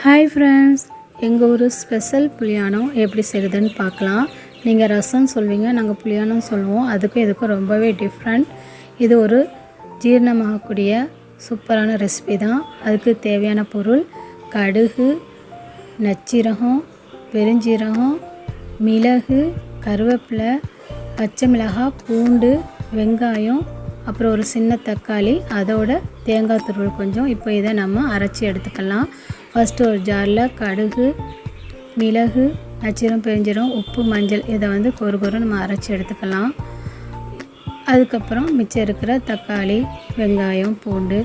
Hi friends, எங்கள் ஊர் special புளியானம் எப்படி செய்கிறதுன்னு பார்க்கலாம். நீங்கள் ரசம் சொல்வீங்க, நாங்கள் புளியானம் சொல்லுவோம். அதுக்கும் இதுக்கும் ரொம்பவே டிஃப்ரெண்ட். இது ஒரு ஜீரணமாகக்கூடிய சூப்பரான ரெசிபி தான். அதுக்கு தேவையான பொருள் கடுகு, நச்சீரகம், பெருஞ்சீரகம், மிளகு, கருவேப்பிலை, பச்சை மிளகாய், பூண்டு, வெங்காயம், அப்புறம் ஒரு சின்ன தக்காளி, அதோட தேங்காய் துருவல் கொஞ்சம். இப்போ இதை நம்ம அரைச்சி எடுத்துக்கலாம். ஃபஸ்ட்டு ஒரு ஜாரில் கடுகு, மிளகு, நச்சீரம், பெருஞ்சீரகம், உப்பு, மஞ்சள் இதை கொரு நம்ம அரைச்சி எடுத்துக்கலாம். அதுக்கப்புறம் மிச்சம் இருக்கிற தக்காளி, வெங்காயம், பூண்டு,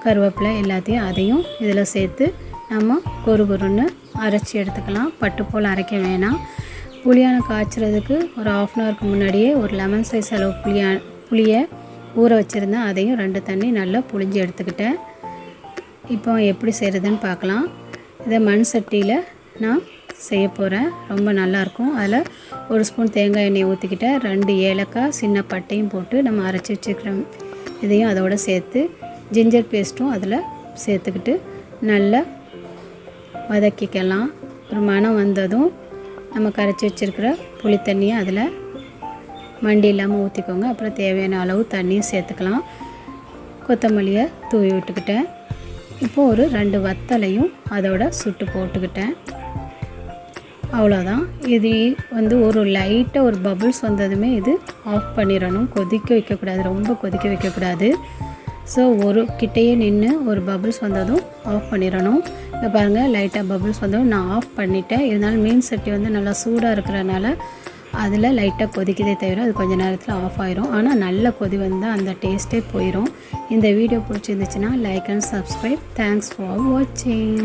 கருவேப்பிலை எல்லாத்தையும் அதையும் இதில் சேர்த்து நம்ம கொருன்னு அரைச்சி எடுத்துக்கலாம். பட்டு போல் அரைக்க வேணாம். புளியான காய்ச்சறதுக்கு ஒரு 1/2 hourக்கு முன்னாடியே ஒரு லெமன் சைஸ் அளவு புளியை ஊற வச்சுருந்தேன். அதையும் 2 தண்ணி நல்லா புளிஞ்சு எடுத்துக்கிட்டேன். இப்போ எப்படி செய்கிறதுன்னு பார்க்கலாம். இதை மண் சட்டியில் நான் செய்ய போகிறேன். ரொம்ப நல்லாயிருக்கும். அதில் 1 ஸ்பூன் தேங்காய் எண்ணெய் ஊற்றிக்கிட்டேன். 2 ஏலக்காய், சின்ன பட்டையும் போட்டு நம்ம அரைச்சி வச்சுக்கிறோம். இதையும் அதோடு சேர்த்து ஜிஞ்சர் பேஸ்ட்டும் அதில் சேர்த்துக்கிட்டு நல்லா வதக்கிக்கலாம். ஒரு மணம் வந்ததும் நம்ம கரைச்சி வச்சுருக்கிற புளி தண்ணியை அதில் மண்டி இல்லாமல் ஊற்றிக்கோங்க. அப்புறம் தேவையான அளவு தண்ணியும் சேர்த்துக்கலாம். கொத்தமல்லியை தூவி விட்டுக்கிட்டேன். இப்போது ஒரு 2 வத்தலையும் அதோட சுட்டு போட்டுக்கிட்டேன். அவ்வளோதான். இது ஒரு லைட்டாக ஒரு பபுள்ஸ் வந்ததுமே இது ஆஃப் பண்ணிடணும். கொதிக்க வைக்கக்கூடாது, ரொம்ப கொதிக்க வைக்கக்கூடாது. ஸோ ஒரு கிட்டேயே நின்று ஒரு பபுள்ஸ் வந்ததும் ஆஃப் பண்ணிடணும். இப்போ பாருங்கள், லைட்டாக பபுள்ஸ் வந்ததும் நான் ஆஃப் பண்ணிட்டேன். இருந்தாலும் மீன் சட்டி நல்லா சூடாக இருக்கிறனால அதில் லைட்டாக கொதிக்கதே தவிர அது கொஞ்சம் நேரத்தில் ஆஃப் ஆயிரும். ஆனால் நல்ல கொதி வந்தால் அந்த டேஸ்ட்டே போயிடும். இந்த வீடியோ பிடிச்சிருந்துச்சுன்னா like and subscribe. Thanks for வாட்சிங்.